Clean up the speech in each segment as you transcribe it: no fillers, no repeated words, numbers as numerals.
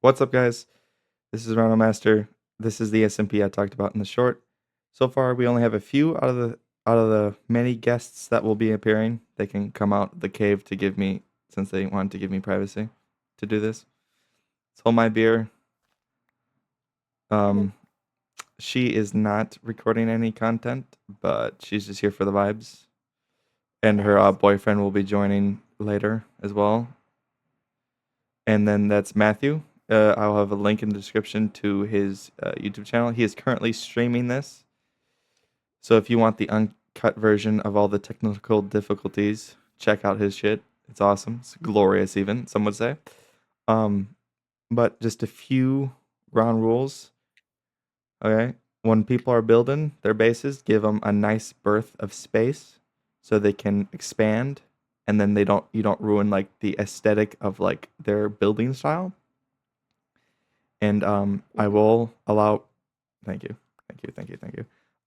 What's up, guys? This is Ronald Master. This is the SMP I talked about in the short. So far, we only have a few out of the many guests that will be appearing. They can come out the cave to give me, since they wanted to give me privacy, to do this. It's Hold My Beer. She is not recording any content, but she's just here for the vibes. And her boyfriend will be joining later as well. And then that's Matthew. I'll have a link in the description to his YouTube channel. He is currently streaming this. So if you want the uncut version of all the technical difficulties, check out his shit. It's awesome. It's glorious, even, some would say. But just a few ground rules. Okay. When people are building their bases, give them a nice berth of space so they can expand, and then you don't ruin like the aesthetic of like their building style. And I will allow. Thank you.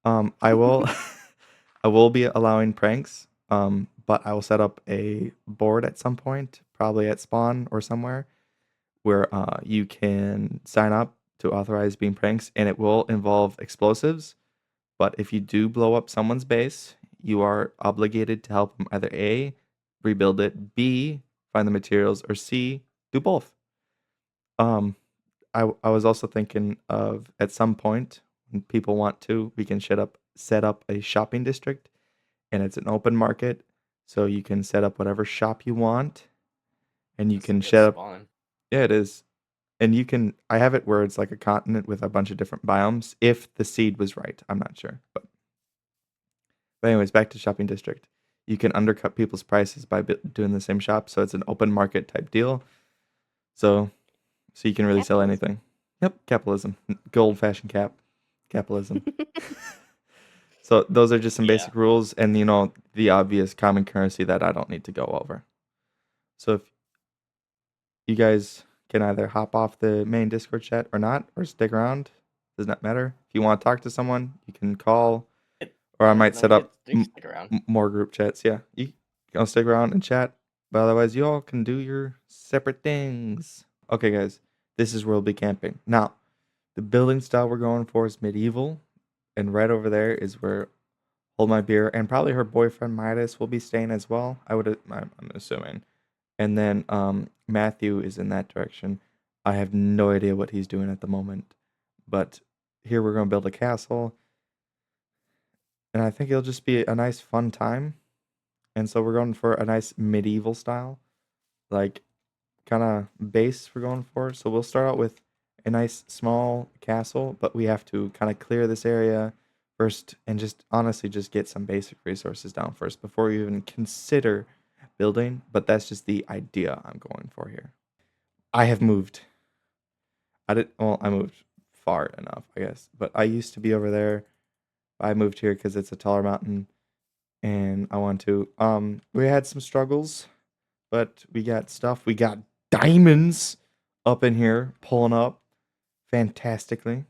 I will I will be allowing pranks. But I will set up a board at some point, probably at spawn or somewhere, where you can sign up to authorize being pranks, and it will involve explosives. But if you do blow up someone's base, you are obligated to help them either A, rebuild it, B, find the materials, or C, do both. I was also thinking of, at some point, when people want to, we can set up a shopping district, and it's an open market, so you can set up whatever shop you want, and you can set up. Spawn. Yeah, it is. And you can, I have it where it's like a continent with a bunch of different biomes, if the seed was right. I'm not sure. But anyways, back to shopping district. You can undercut people's prices by doing the same shop, so it's an open market type deal. So you can really sell anything. Yep, capitalism. Good old-fashioned capitalism. So those are just some basic rules, and the obvious common currency that I don't need to go over. So if you guys can either hop off the main Discord chat or not, or stick around, does not matter. If you want to talk to someone, you can call, or I might set up more group chats. Yeah, you can stick around and chat, but otherwise you all can do your separate things. Okay, guys, this is where we'll be camping. Now, the building style we're going for is medieval, and right over there is where Hold My Beer and probably her boyfriend Midas will be staying as well. I'm assuming. And then Matthew is in that direction. I have no idea what he's doing at the moment, but here we're going to build a castle, and I think it'll just be a nice fun time. And so we're going for a nice medieval style, like kind of base we're going for. So we'll start out with a nice small castle, but we have to kind of clear this area first and just honestly just get some basic resources down first before you even consider building. But that's just the idea I'm going for here. I have moved. I moved far enough, I guess, but I used to be over there. I moved here because it's a taller mountain, and I want to. We had some struggles, but we got stuff. We got diamonds up in here, pulling up fantastically.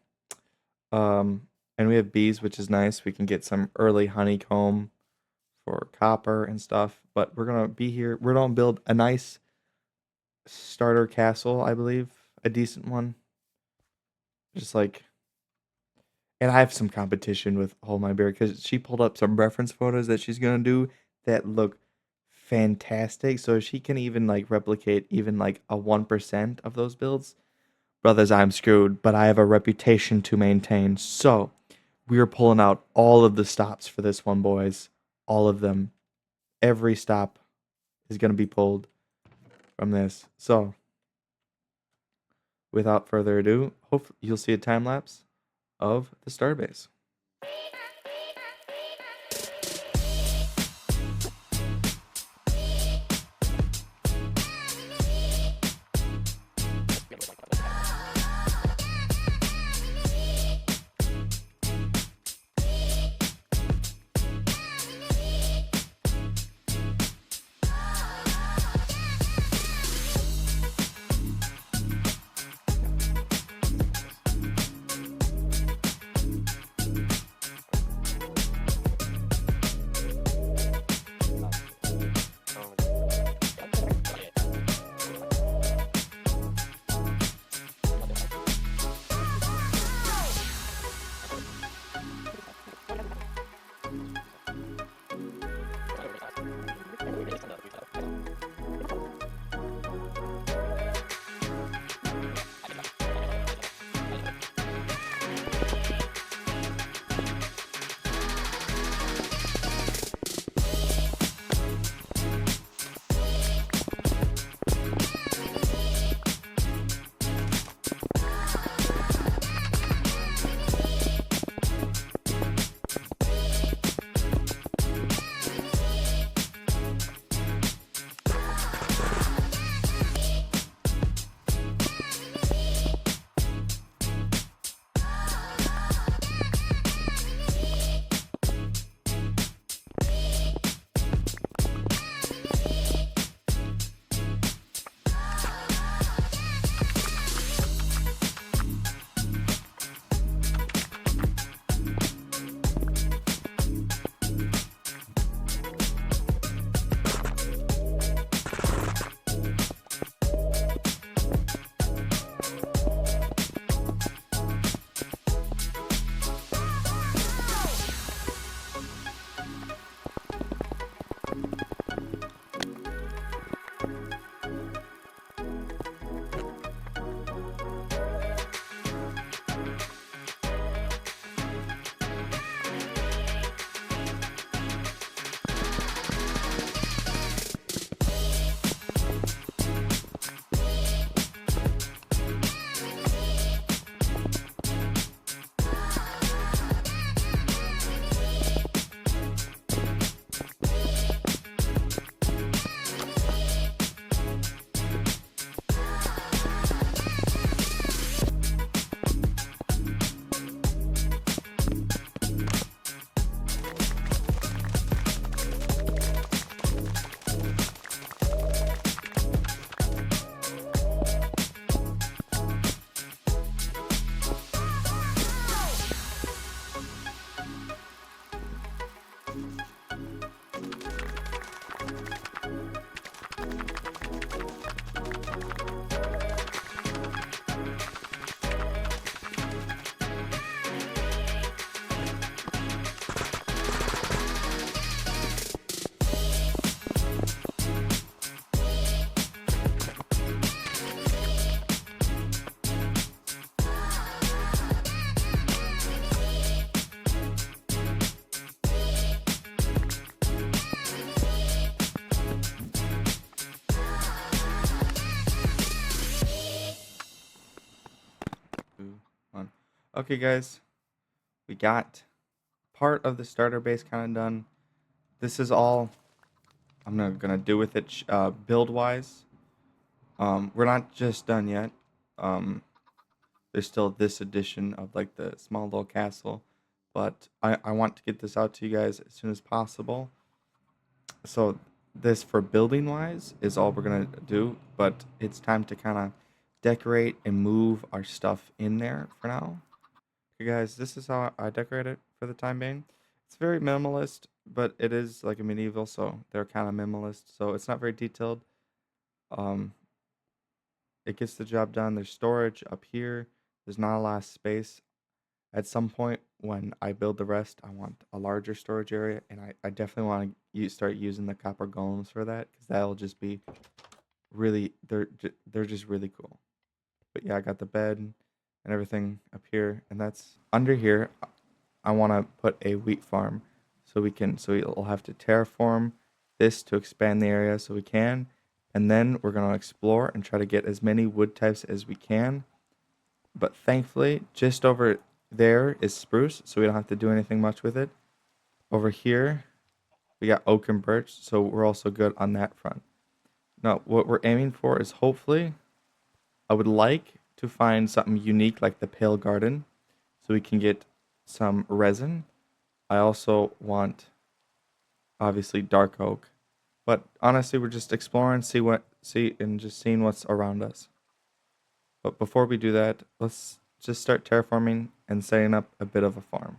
And we have bees, which is nice. We can get some early honeycomb for copper and stuff. But we're gonna be here. We're gonna build a nice starter castle, I believe, a decent one. Just like, and I have some competition with Hold My Beer because she pulled up some reference photos that she's gonna do that look fantastic. So if she can even like replicate even like a 1% of those builds, brothers, I'm screwed. But I have a reputation to maintain. So we are pulling out all of the stops for this one, boys. All of them. Every stop is gonna be pulled from this. So without further ado, hopefully you'll see a time lapse of the starbase. Okay, guys, we got part of the starter base kind of done. This is all I'm not gonna do with it build wise. We're not just done yet. Um, there's still this edition of like the small little castle, but I want to get this out to you guys as soon as possible. So this for building wise is all we're gonna do, but it's time to kind of decorate and move our stuff in there for now. Okay, guys, this is how I decorate it for the time being. It's very minimalist, but it is like a medieval, so they're kind of minimalist. So it's not very detailed. Um, it gets the job done. There's storage up here. There's not a lot of space. At some point, when I build the rest, I want a larger storage area, and I definitely want to start using the copper golems for that because that'll just be really they're just really cool. But yeah, I got the bed and everything up here, and that's under here. I want to put a wheat farm so we'll have to terraform this to expand the area so we can, and then we're going to explore and try to get as many wood types as we can. But thankfully, just over there is spruce, so we don't have to do anything much with it. Over here, we got oak and birch, so we're also good on that front. Now, what we're aiming for is hopefully, I would like to find something unique like the pale garden, so we can get some resin. I also want, obviously, dark oak, but honestly, we're just exploring, and just seeing what's around us. But before we do that, let's just start terraforming and setting up a bit of a farm.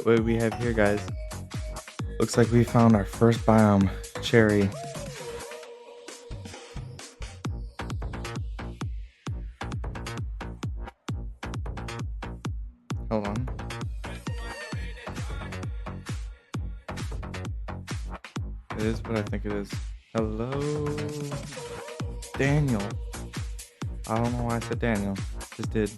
what we have here, guys. Looks like we found our first biome, cherry. Hold on. It is what I think it is. Hello, Daniel. I don't know why I said Daniel. Just did.